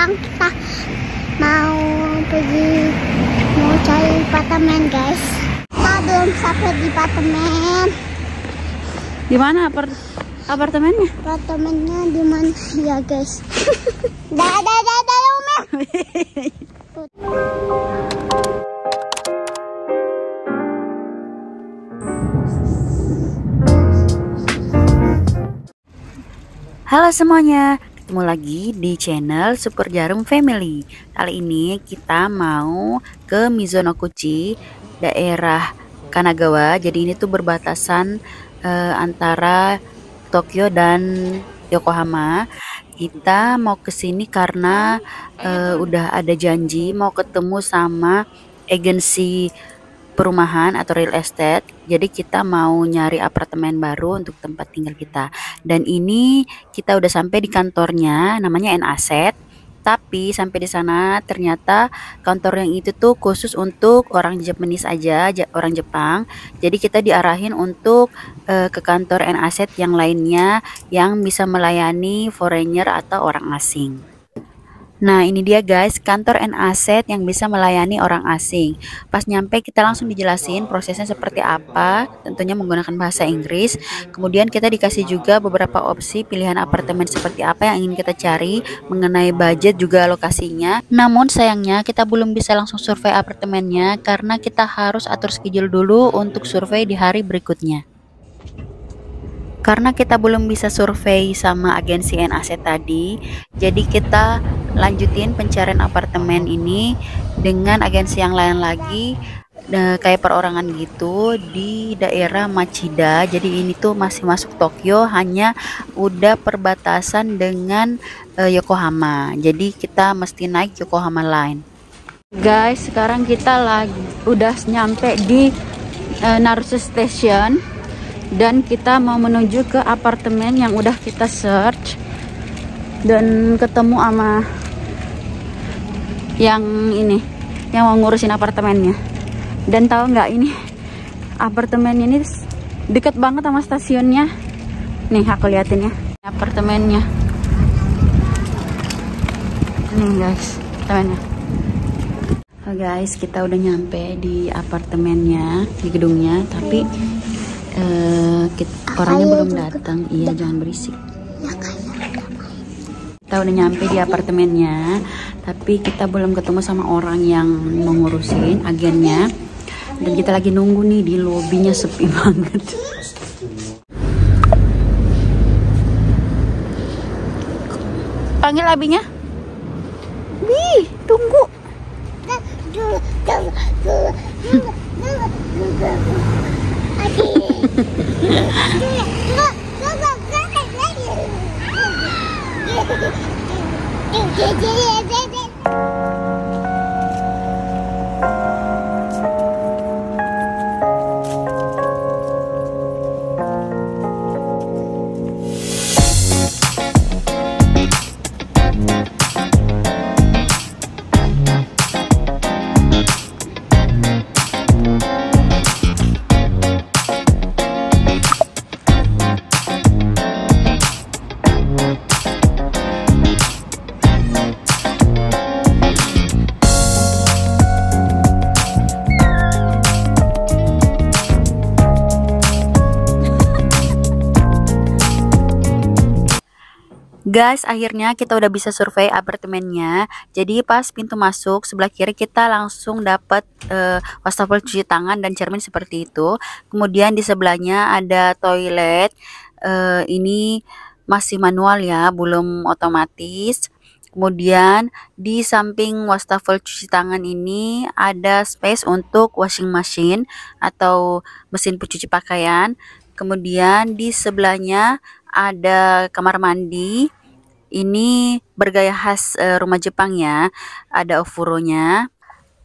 sekarang kita mau pergi mau cari apartemen, guys. Kita belum sampai di apartemen. Di mana apartemennya? Apartemennya di mana ya, guys? Dadah Umi. Halo semuanya, ketemu lagi di channel Super Jarum Family. Kali ini kita mau ke Mizonokuchi, daerah Kanagawa. Jadi ini tuh berbatasan antara Tokyo dan Yokohama. Kita mau ke sini karena udah ada janji mau ketemu sama agensi perumahan atau real estate. Jadi kita mau nyari apartemen baru untuk tempat tinggal kita. Dan ini kita udah sampai di kantornya, namanya N-Asset. Tapi sampai di sana ternyata kantor yang itu tuh khusus untuk orang Japanese aja, orang Jepang. Jadi kita diarahin untuk ke kantor N-Asset yang lainnya yang bisa melayani foreigner atau orang asing. Nah ini dia guys, kantor N-Asset yang bisa melayani orang asing. Pas nyampe kita langsung dijelasin prosesnya seperti apa, tentunya menggunakan bahasa Inggris. Kemudian kita dikasih juga beberapa opsi pilihan apartemen seperti apa yang ingin kita cari, mengenai budget juga lokasinya. Namun sayangnya kita belum bisa langsung survei apartemennya karena kita harus atur schedule dulu untuk survei di hari berikutnya. Karena kita belum bisa survei sama agensi N-Asset tadi, jadi kita lanjutin pencarian apartemen ini dengan agensi yang lain lagi, kayak perorangan gitu di daerah Machida. Jadi ini tuh masih masuk Tokyo, hanya udah perbatasan dengan Yokohama. Jadi kita mesti naik Yokohama Line. Guys, sekarang kita udah nyampe di Naruto Station. Dan kita mau menuju ke apartemen yang udah kita search dan ketemu sama yang ini yang mau ngurusin apartemennya. Dan tahu nggak, ini apartemen ini deket banget sama stasiunnya. Nih aku liatin ya apartemennya. Nih guys, apartemennya. Oh guys, kita udah nyampe di apartemennya, di gedungnya, tapi orangnya belum datang. Iya, jangan berisik. Kita udah nyampe di apartemennya, tapi kita belum ketemu sama orang yang mengurusin, agennya. Dan kita lagi nunggu nih di lobinya, sepi banget. Panggil abinya. Wih, tunggu. Guys, akhirnya kita udah bisa survei apartemennya. Jadi pas pintu masuk sebelah kiri kita langsung dapat wastafel cuci tangan dan cermin seperti itu. Kemudian di sebelahnya ada toilet. Ini masih manual ya, belum otomatis. Kemudian di samping wastafel cuci tangan ini ada space untuk washing machine atau mesin pencuci pakaian. Kemudian di sebelahnya ada kamar mandi. Ini bergaya khas rumah Jepang ya, ada ofuronya.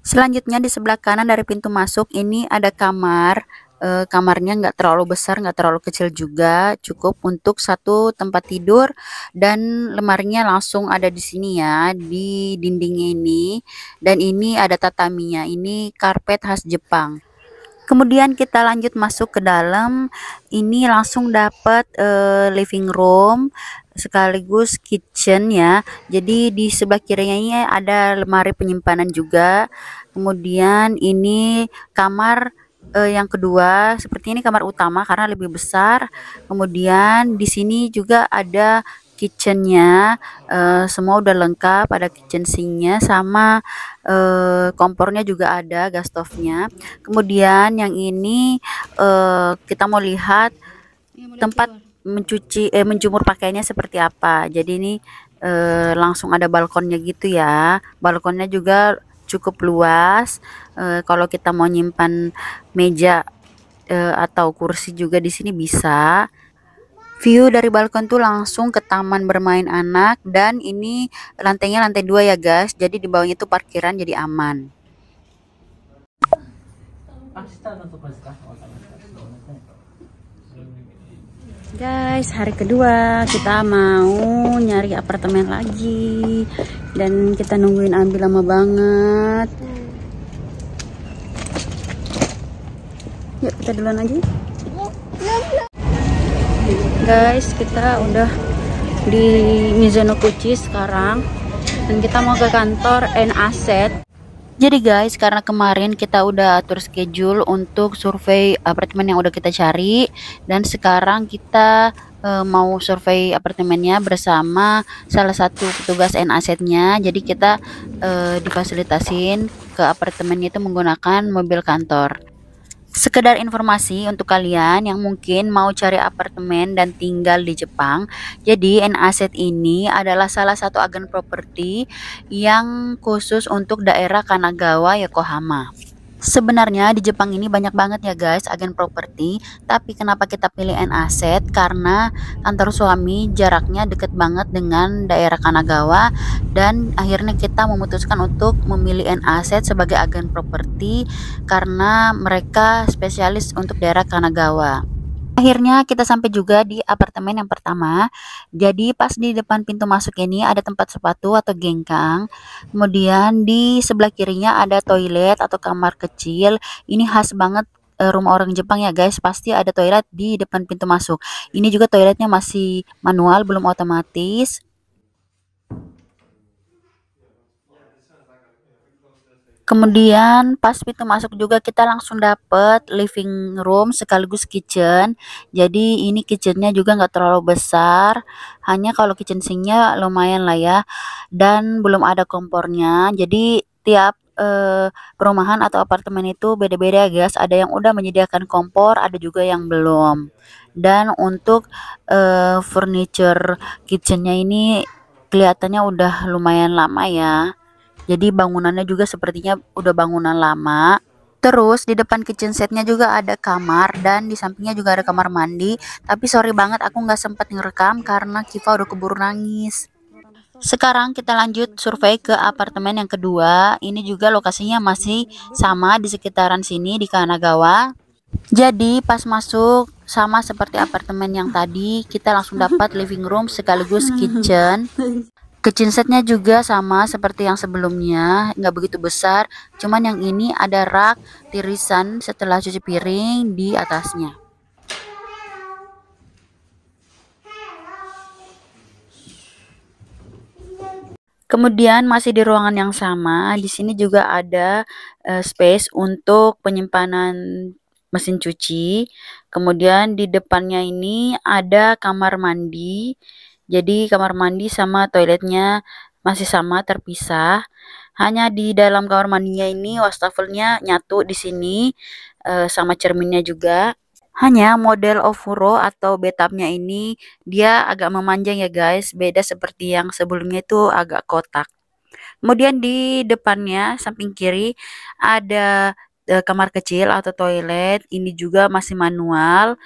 Selanjutnya di sebelah kanan dari pintu masuk ini ada kamar. Kamarnya nggak terlalu besar, nggak terlalu kecil juga, cukup untuk satu tempat tidur. Dan lemarinya langsung ada di sini ya, di dinding ini. Dan ini ada tataminya, ini karpet khas Jepang. Kemudian kita lanjut masuk ke dalam. Ini langsung dapat living room, sekaligus kitchen ya. Jadi di sebelah kirinya ini ada lemari penyimpanan juga. Kemudian ini kamar yang kedua, seperti ini kamar utama karena lebih besar. Kemudian di sini juga ada kitchennya, semua udah lengkap, ada kitchen sinknya sama kompornya juga ada, gas stove-nya. Kemudian yang ini kita mau lihat tempat menjemur pakaiannya seperti apa. Jadi ini langsung ada balkonnya gitu ya. Balkonnya juga cukup luas. Kalau kita mau nyimpan meja atau kursi juga di sini bisa. View dari balkon tuh langsung ke taman bermain anak, dan ini lantainya lantai 2 ya guys. Jadi di bawahnya tuh parkiran, jadi aman. Guys, hari kedua kita mau nyari apartemen lagi, dan kita nungguin Ambil lama banget. Yuk kita duluan aja. Guys, kita udah di Mizonokuchi sekarang, dan kita mau ke kantor N-Asset. Jadi guys, karena kemarin kita udah atur schedule untuk survei apartemen yang udah kita cari, dan sekarang kita mau survei apartemennya bersama salah satu petugas N-Assetnya. Jadi kita difasilitasin ke apartemennya itu menggunakan mobil kantor. Sekedar informasi untuk kalian yang mungkin mau cari apartemen dan tinggal di Jepang. Jadi N-Asset ini adalah salah satu agen properti yang khusus untuk daerah Kanagawa, Yokohama. Sebenarnya di Jepang ini banyak banget ya guys agen properti, tapi kenapa kita pilih N-Asset? Karena kantor suami jaraknya deket banget dengan daerah Kanagawa, dan akhirnya kita memutuskan untuk memilih N-Asset sebagai agen properti karena mereka spesialis untuk daerah Kanagawa. Akhirnya kita sampai juga di apartemen yang pertama. Jadi pas di depan pintu masuk ini ada tempat sepatu atau gengkang. Kemudian di sebelah kirinya ada toilet atau kamar kecil. Ini khas banget rumah orang Jepang ya guys. Pasti ada toilet di depan pintu masuk. Ini juga toiletnya masih manual, belum otomatis. Kemudian pas pintu masuk juga kita langsung dapet living room sekaligus kitchen. Jadi ini kitchennya juga nggak terlalu besar, hanya kalau kitchen sinknya lumayan lah ya, dan belum ada kompornya. Jadi tiap perumahan atau apartemen itu beda-beda guys. Ada yang udah menyediakan kompor, ada juga yang belum. Dan untuk furniture kitchennya ini kelihatannya udah lumayan lama ya. Jadi bangunannya juga sepertinya udah bangunan lama. Terus di depan kitchen setnya juga ada kamar, dan di sampingnya juga ada kamar mandi. Tapi sorry banget aku nggak sempat ngerekam karena Kiva udah keburu nangis. Sekarang kita lanjut survei ke apartemen yang kedua. Ini juga lokasinya masih sama di sekitaran sini di Kanagawa. Jadi pas masuk sama seperti apartemen yang tadi, kita langsung dapat living room sekaligus kitchen. Kitchen setnya juga sama seperti yang sebelumnya, nggak begitu besar, cuman yang ini ada rak tirisan setelah cuci piring di atasnya. Kemudian masih di ruangan yang sama, di sini juga ada space untuk penyimpanan mesin cuci. Kemudian di depannya ini ada kamar mandi. Jadi kamar mandi sama toiletnya masih sama terpisah. Hanya di dalam kamar mandinya ini wastafelnya nyatu di sini sama cerminnya juga. Hanya model ofuro atau bathtubnya ini dia agak memanjang ya guys, beda seperti yang sebelumnya itu agak kotak. Kemudian di depannya samping kiri ada kamar kecil atau toilet. Ini juga masih manual,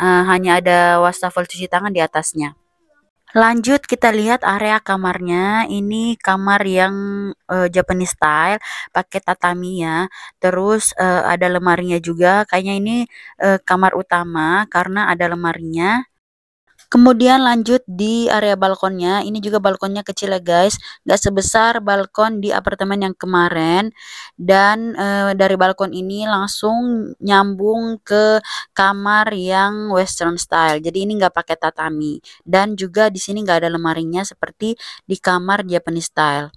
hanya ada wastafel cuci tangan di atasnya. Lanjut kita lihat area kamarnya. Ini kamar yang Japanese style, pakai tatami ya. Terus ada lemarinya juga. Kayaknya ini kamar utama karena ada lemarinya. Kemudian lanjut di area balkonnya, ini juga balkonnya kecil ya guys, nggak sebesar balkon di apartemen yang kemarin. Dan dari balkon ini langsung nyambung ke kamar yang western style. Jadi ini nggak pakai tatami. Dan juga di sini nggak ada lemarinya seperti di kamar Japanese style.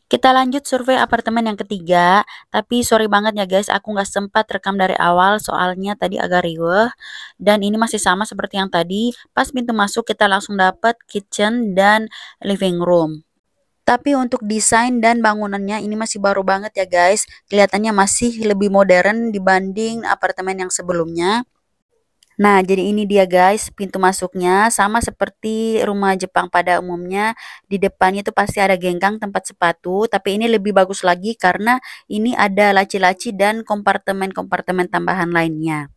Kita lanjut survei apartemen yang ketiga, tapi sorry banget ya guys, aku nggak sempat rekam dari awal soalnya tadi agak riweh. Dan ini masih sama seperti yang tadi, pas pintu masuk kita langsung dapat kitchen dan living room. Tapi untuk desain dan bangunannya ini masih baru banget ya guys, kelihatannya masih lebih modern dibanding apartemen yang sebelumnya. Nah, jadi ini dia guys, pintu masuknya sama seperti rumah Jepang pada umumnya. Di depannya itu pasti ada genggang tempat sepatu, tapi ini lebih bagus lagi karena ini ada laci-laci dan kompartemen-kompartemen tambahan lainnya.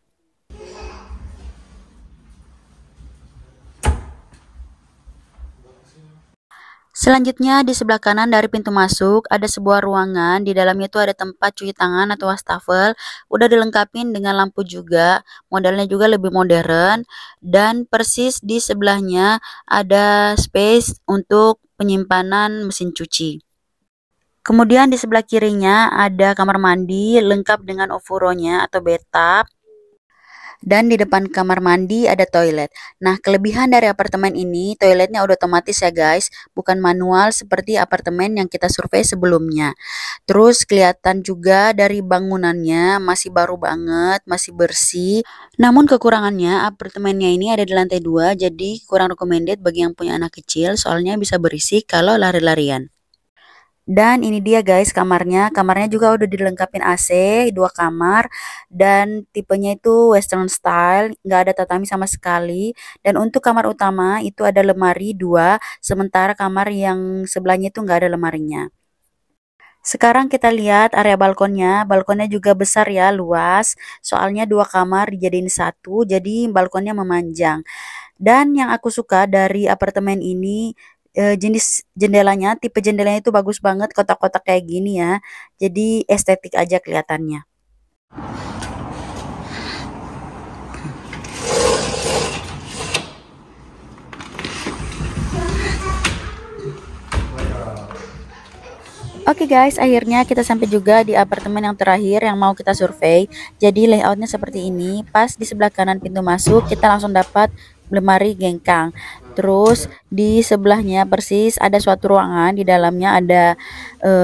Selanjutnya di sebelah kanan dari pintu masuk ada sebuah ruangan, di dalamnya itu ada tempat cuci tangan atau wastafel, udah dilengkapin dengan lampu juga, modelnya juga lebih modern, dan persis di sebelahnya ada space untuk penyimpanan mesin cuci. Kemudian di sebelah kirinya ada kamar mandi lengkap dengan ofuronya atau bathtub. Dan di depan kamar mandi ada toilet. Nah, kelebihan dari apartemen ini, toiletnya udah otomatis ya guys, bukan manual seperti apartemen yang kita survei sebelumnya. Terus kelihatan juga dari bangunannya masih baru banget, masih bersih. Namun kekurangannya apartemennya ini ada di lantai 2, jadi kurang recommended bagi yang punya anak kecil soalnya bisa berisik kalau lari-larian. Dan ini dia guys kamarnya. Kamarnya juga udah dilengkapin AC, 2 kamar dan tipenya itu western style, nggak ada tatami sama sekali. Dan untuk kamar utama itu ada lemari 2, sementara kamar yang sebelahnya itu nggak ada lemarinya. Sekarang kita lihat area balkonnya. Balkonnya juga besar ya, luas. Soalnya 2 kamar dijadiin satu, jadi balkonnya memanjang. Dan yang aku suka dari apartemen ini jenis jendelanya, tipe jendelanya itu bagus banget, kotak-kotak kayak gini ya. Jadi estetik aja kelihatannya. Oke guys, akhirnya kita sampai juga di apartemen yang terakhir yang mau kita survei. Jadi layoutnya seperti ini. Pas di sebelah kanan pintu masuk, kita langsung dapat lemari gengkang. Terus di sebelahnya persis ada suatu ruangan, di dalamnya ada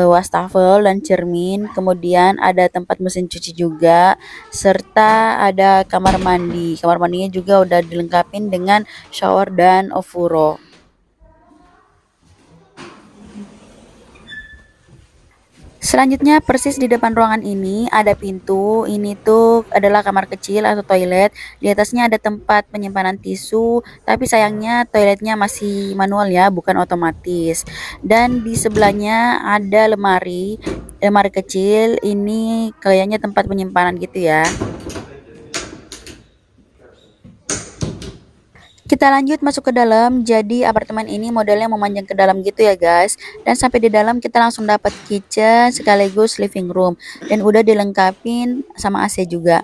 wastafel dan cermin. Kemudian ada tempat mesin cuci juga, serta ada kamar mandi. Kamar mandinya juga udah dilengkapin dengan shower dan ofuro. Selanjutnya persis di depan ruangan ini ada pintu. Ini tuh adalah kamar kecil atau toilet. Di atasnya ada tempat penyimpanan tisu, tapi sayangnya toiletnya masih manual ya, bukan otomatis. Dan di sebelahnya ada lemari, lemari kecil. Ini kayaknya tempat penyimpanan gitu ya. Kita lanjut masuk ke dalam. Jadi apartemen ini modelnya memanjang ke dalam gitu ya guys. Dan sampai di dalam kita langsung dapat kitchen sekaligus living room. Dan udah dilengkapin sama AC juga.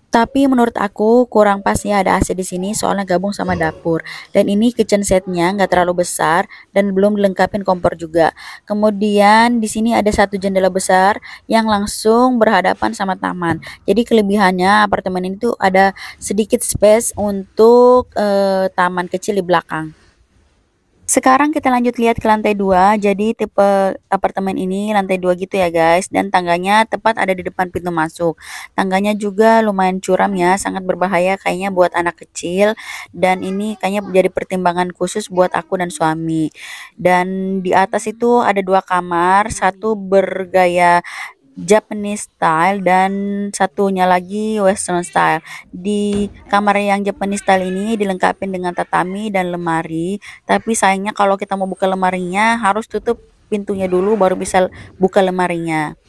Tapi menurut aku kurang pas ya ada AC di sini soalnya gabung sama dapur. Dan ini kitchen setnya nggak terlalu besar dan belum dilengkapin kompor juga. Kemudian di sini ada satu jendela besar yang langsung berhadapan sama taman. Jadi kelebihannya apartemen ini tuh ada sedikit space untuk taman kecil di belakang. Sekarang kita lanjut lihat ke lantai 2. Jadi tipe apartemen ini lantai 2 gitu ya guys. Dan tangganya tepat ada di depan pintu masuk. Tangganya juga lumayan curam ya, sangat berbahaya kayaknya buat anak kecil. Dan ini kayaknya jadi pertimbangan khusus buat aku dan suami. Dan di atas itu ada 2 kamar, satu bergaya Japanese style dan satunya lagi western style. Di kamar yang Japanese style ini dilengkapi dengan tatami dan lemari, tapi sayangnya kalau kita mau buka lemarinya harus tutup pintunya dulu baru bisa buka lemarinya.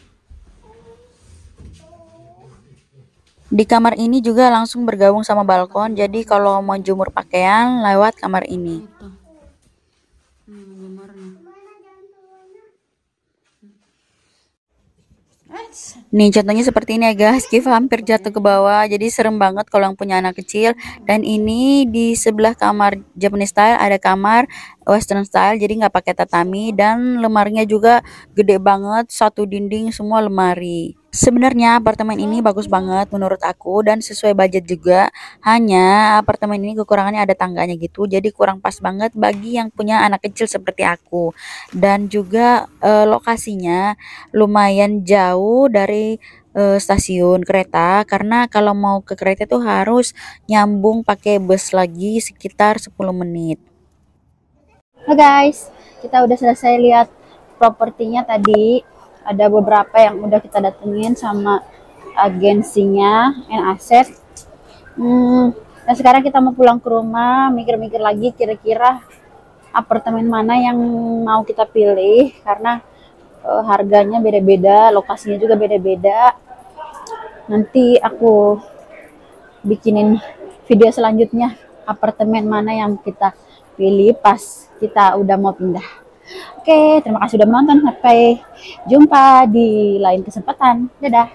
Di kamar ini juga langsung bergabung sama balkon, jadi kalau mau jemur pakaian lewat kamar ini. Nih contohnya seperti ini ya guys, Kif hampir jatuh ke bawah, jadi serem banget kalau yang punya anak kecil. Dan ini di sebelah kamar Japanese style ada kamar Western style, jadi nggak pakai tatami, dan lemarinya juga gede banget, satu dinding semua lemari. Sebenarnya apartemen ini bagus banget menurut aku dan sesuai budget juga. Hanya apartemen ini kekurangannya ada tangganya gitu, jadi kurang pas banget bagi yang punya anak kecil seperti aku. Dan juga lokasinya lumayan jauh dari stasiun kereta, karena kalau mau ke kereta tuh harus nyambung pakai bus lagi sekitar 10 menit. Halo guys, kita udah selesai lihat propertinya tadi. Ada beberapa yang udah kita datengin sama agensinya N-Asset. Dan sekarang kita mau pulang ke rumah, mikir-mikir lagi kira-kira apartemen mana yang mau kita pilih, karena harganya beda-beda, lokasinya juga beda-beda. Nanti aku bikinin video selanjutnya apartemen mana yang kita pilih pas kita udah mau pindah. Oke, terima kasih sudah menonton. Sampai jumpa di lain kesempatan. Dadah.